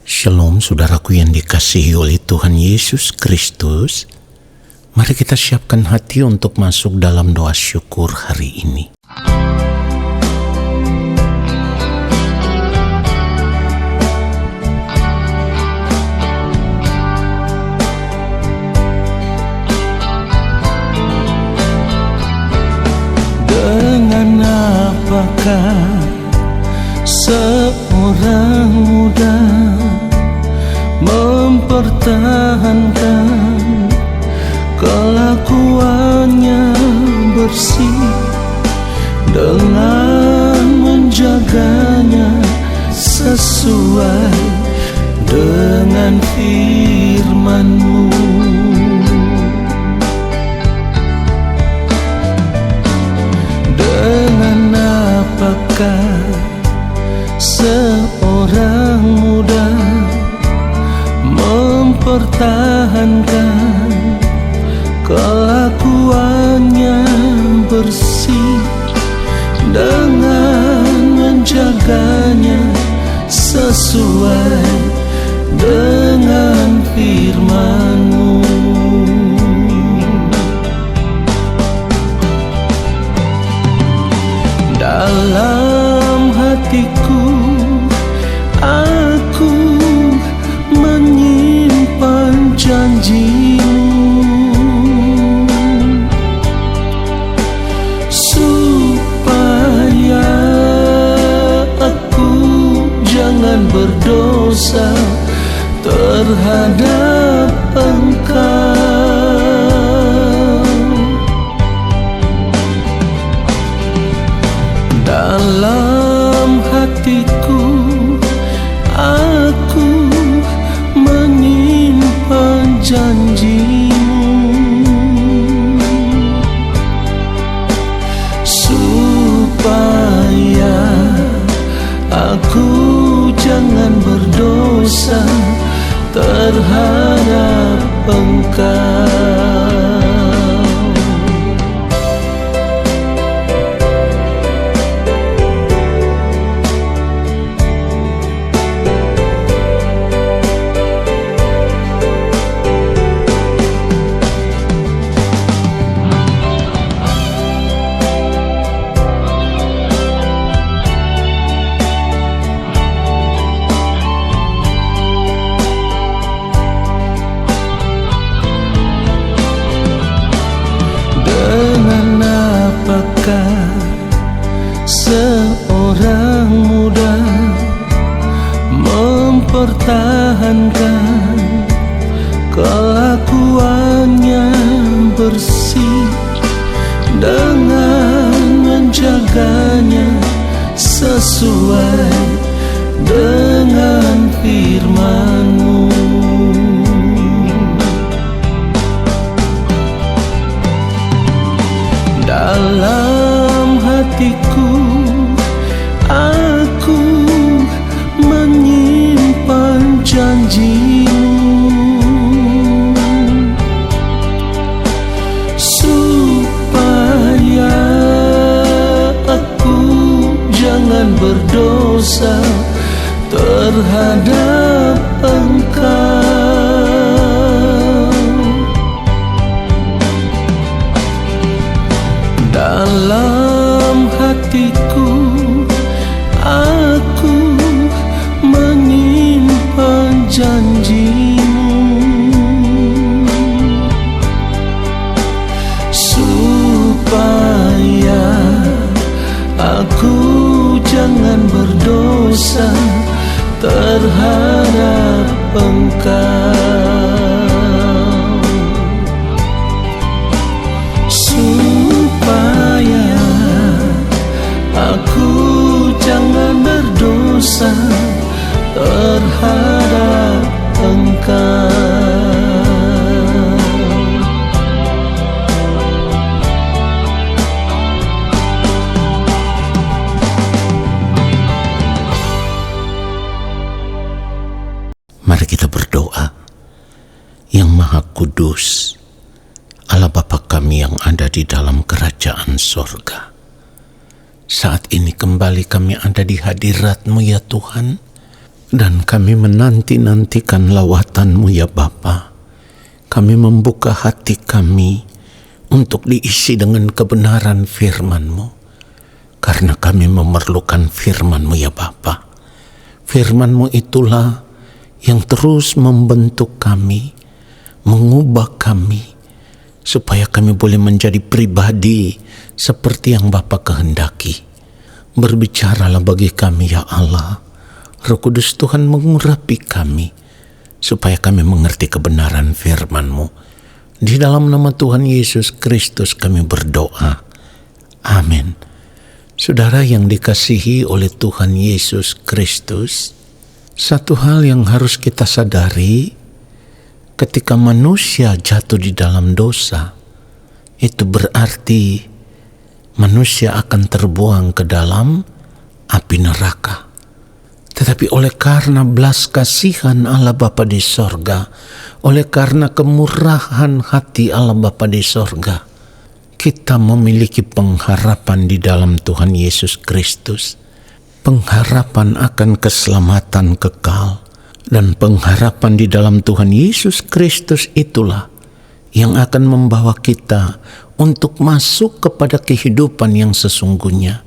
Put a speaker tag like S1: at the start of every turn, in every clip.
S1: Shalom saudaraku yang dikasihi oleh Tuhan Yesus Kristus. Mari kita siapkan hati untuk masuk dalam doa syukur hari ini.
S2: Dengan apakah seorang muda mempertahankan kelakuannya bersih dengan menjaganya sesuai dengan firman-Mu. Dengan apakah seorang muda mempertahankan kelakuannya bersih dengan menjaganya sesuai dengan firman-Mu. Dalam hatiku aku menyimpan janji-Mu, supaya aku jangan berdosa terhadap Engkau. Dalam hatiku aku menyimpan janji-Mu, supaya aku jangan berdosa terhadap Engkau. Apakah seorang muda mempertahankan kelakuannya bersih dengan menjaganya sesuai dengan firman-Mu. Dalam hatiku aku menyimpan janji-Mu, supaya aku jangan berdosa terhadap Engkau. Dalam hatiku aku menyimpan janji-Mu, supaya aku jangan berdosa terhadap Engkau. Supaya aku jangan berdosa terhadap Engkau.
S1: Mari kita berdoa. Yang Maha Kudus, Allah Bapa kami yang ada di dalam kerajaan sorga, saat ini kembali kami ada di hadirat-Mu ya Tuhan. Dan kami menanti-nantikan lawatan-Mu ya Bapa. Kami membuka hati kami untuk diisi dengan kebenaran firman-Mu. Karena kami memerlukan firman-Mu ya Bapa. Firman-Mu itulah yang terus membentuk kami, mengubah kami, supaya kami boleh menjadi pribadi seperti yang Bapa kehendaki. Berbicaralah bagi kami ya Allah. Roh Kudus Tuhan mengurapi kami, supaya kami mengerti kebenaran firman-Mu. Di dalam nama Tuhan Yesus Kristus kami berdoa. Amin. Saudara yang dikasihi oleh Tuhan Yesus Kristus, satu hal yang harus kita sadari, ketika manusia jatuh di dalam dosa, itu berarti manusia akan terbuang ke dalam api neraka. Tetapi oleh karena belas kasihan Allah Bapa di sorga, oleh karena kemurahan hati Allah Bapa di sorga, kita memiliki pengharapan di dalam Tuhan Yesus Kristus. Pengharapan akan keselamatan kekal. Dan pengharapan di dalam Tuhan Yesus Kristus itulah yang akan membawa kita untuk masuk kepada kehidupan yang sesungguhnya,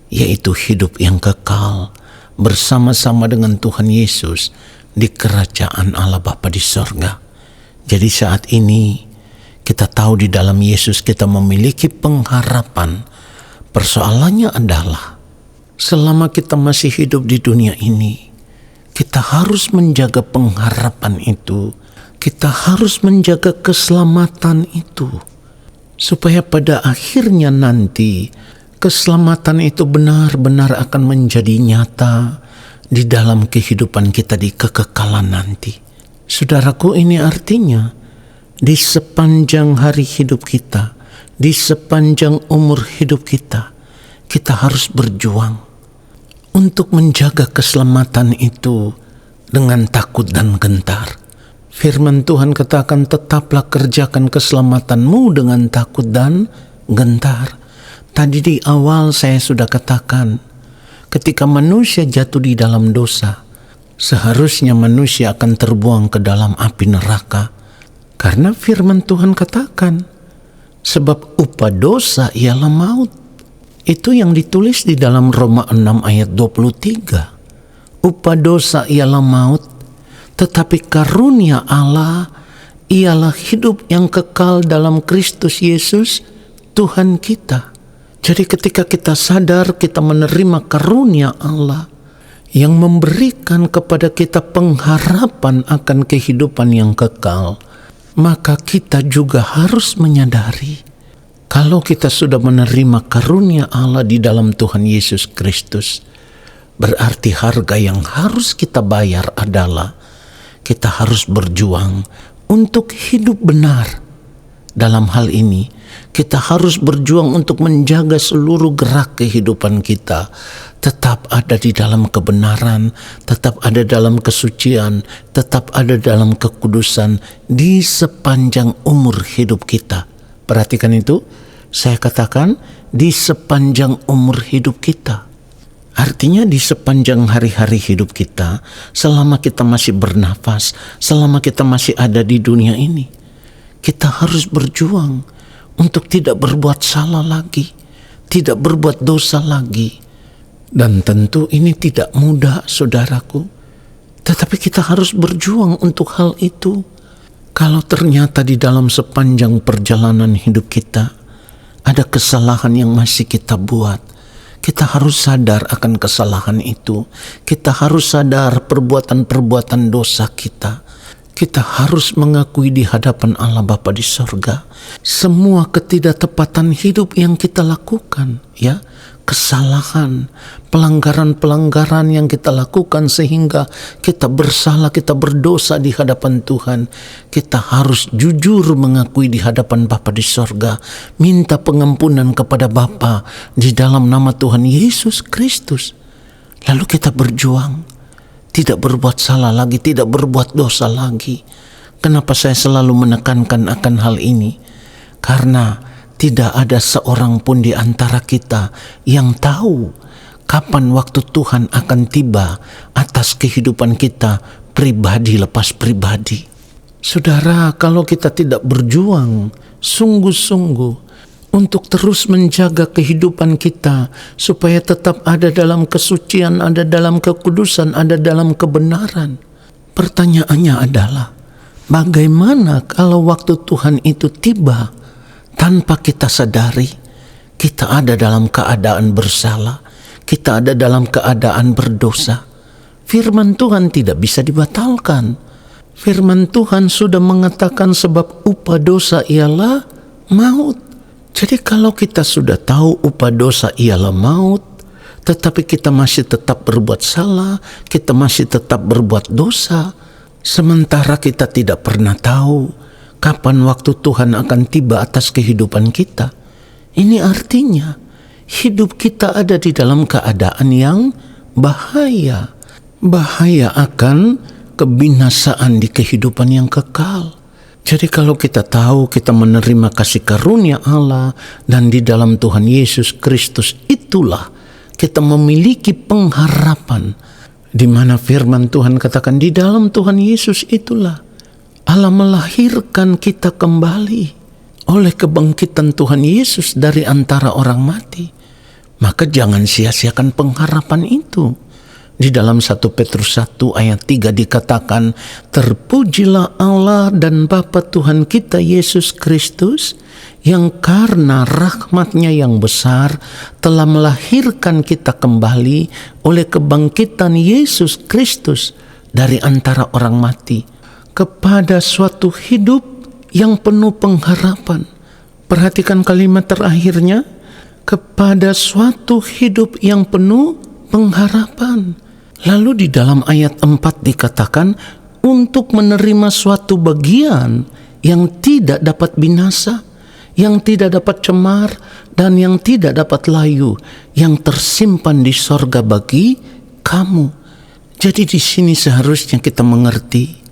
S1: yaitu hidup yang kekal bersama-sama dengan Tuhan Yesus di kerajaan Allah Bapa di sorga. Jadi saat ini kita tahu di dalam Yesus kita memiliki pengharapan. Persoalannya adalah selama kita masih hidup di dunia ini, kita harus menjaga pengharapan itu. Kita harus menjaga keselamatan itu, supaya pada akhirnya nanti keselamatan itu benar-benar akan menjadi nyata di dalam kehidupan kita di kekekalan nanti. Saudaraku, ini artinya di sepanjang hari hidup kita, di sepanjang umur hidup kita, kita harus berjuang untuk menjaga keselamatan itu dengan takut dan gentar. Firman Tuhan katakan, tetaplah kerjakan keselamatanmu dengan takut dan gentar. Tadi di awal saya sudah katakan, ketika manusia jatuh di dalam dosa, seharusnya manusia akan terbuang ke dalam api neraka. Karena firman Tuhan katakan, sebab upah dosa ialah maut. Itu yang ditulis di dalam Roma 6 ayat 23. Upah dosa ialah maut, tetapi karunia Allah ialah hidup yang kekal dalam Kristus Yesus, Tuhan kita. Jadi ketika kita sadar kita menerima karunia Allah yang memberikan kepada kita pengharapan akan kehidupan yang kekal, maka kita juga harus menyadari kalau kita sudah menerima karunia Allah di dalam Tuhan Yesus Kristus, berarti harga yang harus kita bayar adalah kita harus berjuang untuk hidup benar. Dalam hal ini, kita harus berjuang untuk menjaga seluruh gerak kehidupan kita tetap ada di dalam kebenaran, tetap ada dalam kesucian, tetap ada dalam kekudusan di sepanjang umur hidup kita. Perhatikan itu, saya katakan di sepanjang umur hidup kita. Artinya di sepanjang hari-hari hidup kita, selama kita masih bernafas, selama kita masih ada di dunia ini, kita harus berjuang untuk tidak berbuat salah lagi, tidak berbuat dosa lagi. Dan tentu ini tidak mudah, saudaraku. Tetapi kita harus berjuang untuk hal itu. Kalau ternyata di dalam sepanjang perjalanan hidup kita ada kesalahan yang masih kita buat, kita harus sadar akan kesalahan itu. Kita harus sadar perbuatan-perbuatan dosa kita. Kita harus mengakui di hadapan Allah Bapa di sorga semua ketidaktepatan hidup yang kita lakukan, ya, kesalahan, pelanggaran-pelanggaran yang kita lakukan sehingga kita bersalah, kita berdosa di hadapan Tuhan. Kita harus jujur mengakui di hadapan Bapa di sorga, minta pengampunan kepada Bapa di dalam nama Tuhan Yesus Kristus. Lalu kita berjuang, tidak berbuat salah lagi, tidak berbuat dosa lagi. Kenapa saya selalu menekankan akan hal ini? Karena tidak ada seorang pun di antara kita yang tahu kapan waktu Tuhan akan tiba atas kehidupan kita pribadi lepas pribadi. Saudara, kalau kita tidak berjuang sungguh-sungguh untuk terus menjaga kehidupan kita supaya tetap ada dalam kesucian, ada dalam kekudusan, ada dalam kebenaran, pertanyaannya adalah bagaimana kalau waktu Tuhan itu tiba tanpa kita sadari kita ada dalam keadaan bersalah, kita ada dalam keadaan berdosa? Firman Tuhan tidak bisa dibatalkan. Firman Tuhan sudah mengatakan sebab upah dosa ialah maut. Jadi kalau kita sudah tahu upah dosa ialah maut, tetapi kita masih tetap berbuat salah, kita masih tetap berbuat dosa, sementara kita tidak pernah tahu kapan waktu Tuhan akan tiba atas kehidupan kita. Ini artinya hidup kita ada di dalam keadaan yang bahaya. Bahaya akan kebinasaan di kehidupan yang kekal. Jadi kalau kita tahu kita menerima kasih karunia Allah dan di dalam Tuhan Yesus Kristus, itulah kita memiliki pengharapan, di mana firman Tuhan katakan di dalam Tuhan Yesus itulah Allah melahirkan kita kembali oleh kebangkitan Tuhan Yesus dari antara orang mati. Maka jangan sia-siakan pengharapan itu. Di dalam 1 Petrus 1 ayat 3 dikatakan, terpujilah Allah dan Bapa Tuhan kita Yesus Kristus, yang karena rahmat-Nya yang besar telah melahirkan kita kembali oleh kebangkitan Yesus Kristus dari antara orang mati kepada suatu hidup yang penuh pengharapan. Perhatikan kalimat terakhirnya, kepada suatu hidup yang penuh pengharapan. Lalu di dalam ayat 4 dikatakan untuk menerima suatu bagian yang tidak dapat binasa, yang tidak dapat cemar, dan yang tidak dapat layu, yang tersimpan di sorga bagi kamu. Jadi di sini seharusnya kita mengerti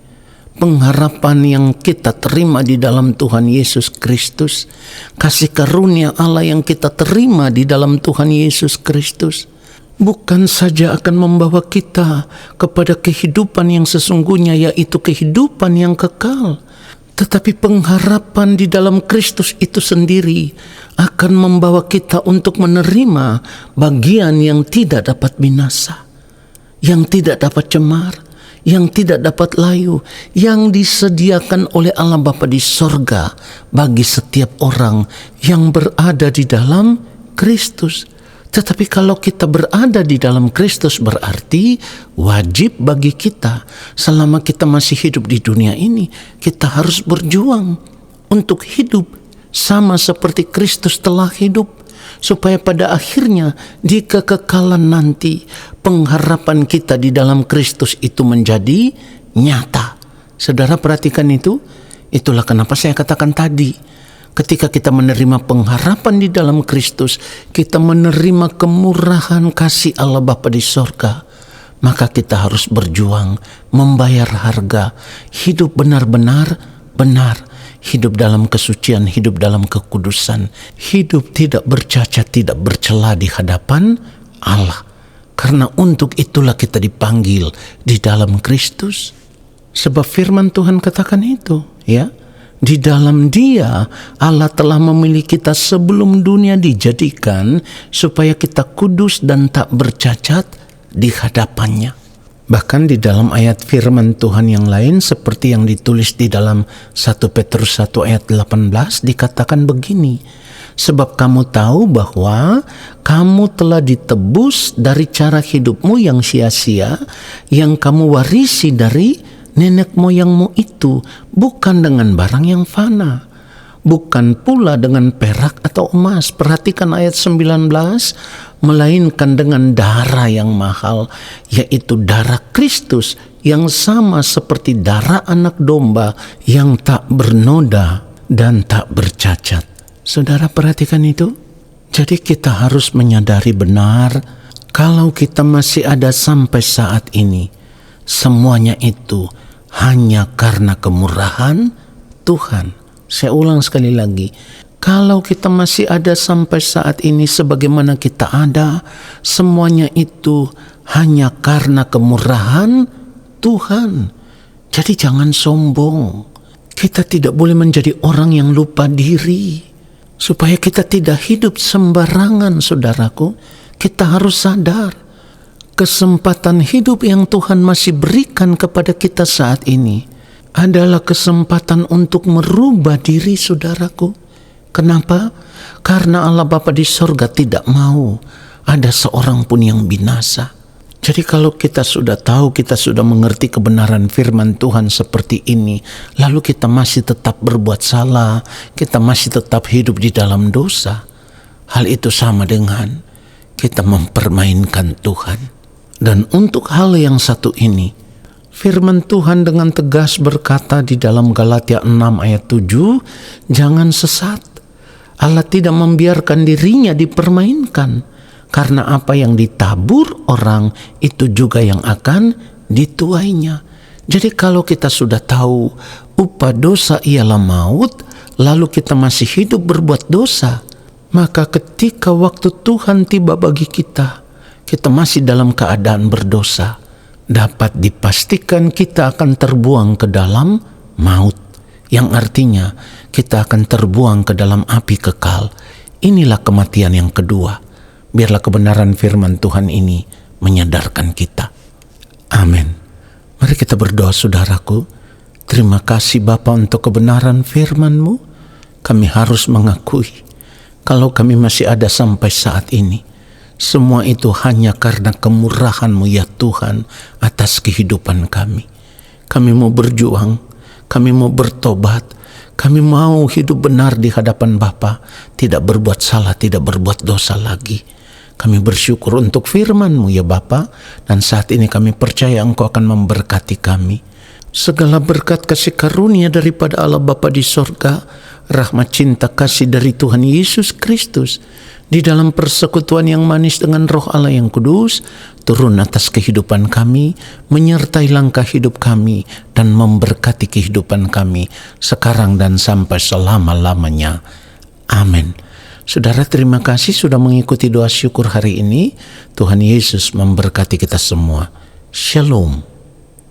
S1: pengharapan yang kita terima di dalam Tuhan Yesus Kristus, kasih karunia Allah yang kita terima di dalam Tuhan Yesus Kristus, bukan saja akan membawa kita kepada kehidupan yang sesungguhnya, yaitu kehidupan yang kekal, tetapi pengharapan di dalam Kristus itu sendiri akan membawa kita untuk menerima bagian yang tidak dapat binasa, yang tidak dapat cemar, yang tidak dapat layu, yang disediakan oleh Allah Bapa di sorga bagi setiap orang yang berada di dalam Kristus. Tetapi kalau kita berada di dalam Kristus, berarti wajib bagi kita selama kita masih hidup di dunia ini, kita harus berjuang untuk hidup sama seperti Kristus telah hidup, supaya pada akhirnya di kekekalan nanti pengharapan kita di dalam Kristus itu menjadi nyata. Saudara perhatikan itu. Itulah kenapa saya katakan tadi, ketika kita menerima pengharapan di dalam Kristus, kita menerima kemurahan kasih Allah Bapa di sorga, maka kita harus berjuang, membayar harga, hidup benar-benar benar, hidup dalam kesucian, hidup dalam kekudusan, hidup tidak bercacat, tidak bercela di hadapan Allah. Karena untuk itulah kita dipanggil di dalam Kristus. Sebab firman Tuhan katakan itu, ya. Di dalam Dia Allah telah memilih kita sebelum dunia dijadikan supaya kita kudus dan tak bercacat di hadapannya. Bahkan di dalam ayat firman Tuhan yang lain seperti yang ditulis di dalam 1 Petrus 1 ayat 18 dikatakan begini, sebab kamu tahu bahwa kamu telah ditebus dari cara hidupmu yang sia-sia yang kamu warisi dari nenek moyangmu itu, bukan dengan barang yang fana, bukan pula dengan perak atau emas. Perhatikan ayat 19, melainkan dengan darah yang mahal, yaitu darah Kristus yang sama seperti darah anak domba yang tak bernoda dan tak bercacat. Saudara perhatikan itu. Jadi kita harus menyadari benar kalau kita masih ada sampai saat ini, semuanya itu hanya karena kemurahan Tuhan. Saya ulang sekali lagi, Kalau kita masih ada sampai saat ini sebagaimana kita ada, semuanya itu hanya karena kemurahan Tuhan. Jadi jangan sombong. Kita tidak boleh menjadi orang yang lupa diri. Supaya kita tidak hidup sembarangan, saudaraku. Kita harus sadar. Kesempatan hidup yang Tuhan masih berikan kepada kita saat ini adalah kesempatan untuk merubah diri, saudaraku. Kenapa? Karena Allah Bapa di sorga tidak mau ada seorang pun yang binasa. Jadi kalau kita sudah tahu, kita sudah mengerti kebenaran firman Tuhan seperti ini, lalu kita masih tetap berbuat salah, kita masih tetap hidup di dalam dosa, hal itu sama dengan kita mempermainkan Tuhan. Dan untuk hal yang satu ini, firman Tuhan dengan tegas berkata di dalam Galatia 6 ayat 7, jangan sesat. Allah tidak membiarkan dirinya dipermainkan, karena apa yang ditabur orang itu juga yang akan dituainya. Jadi kalau kita sudah tahu upah dosa ialah maut, lalu kita masih hidup berbuat dosa, maka ketika waktu Tuhan tiba bagi kita, kita masih dalam keadaan berdosa, dapat dipastikan kita akan terbuang ke dalam maut. Yang artinya kita akan terbuang ke dalam api kekal. Inilah kematian yang kedua. Biarlah kebenaran firman Tuhan ini menyadarkan kita. Amin. Mari kita berdoa, saudaraku. Terima kasih Bapa untuk kebenaran firman-Mu. Kami harus mengakui kalau kami masih ada sampai saat ini, semua itu hanya karena kemurahan-Mu ya Tuhan atas kehidupan kami. Kami mau berjuang, kami mau bertobat, kami mau hidup benar di hadapan Bapa, tidak berbuat salah, tidak berbuat dosa lagi. Kami bersyukur untuk firman-Mu ya Bapa, dan saat ini kami percaya Engkau akan memberkati kami. Segala berkat kasih karunia daripada Allah Bapa di sorga, rahmat cinta kasih dari Tuhan Yesus Kristus, di dalam persekutuan yang manis dengan Roh Allah yang kudus, turun atas kehidupan kami, menyertai langkah hidup kami, dan memberkati kehidupan kami, sekarang dan sampai selama-lamanya. Amin. Saudara, terima kasih sudah mengikuti doa syukur hari ini. Tuhan Yesus memberkati kita semua. Shalom.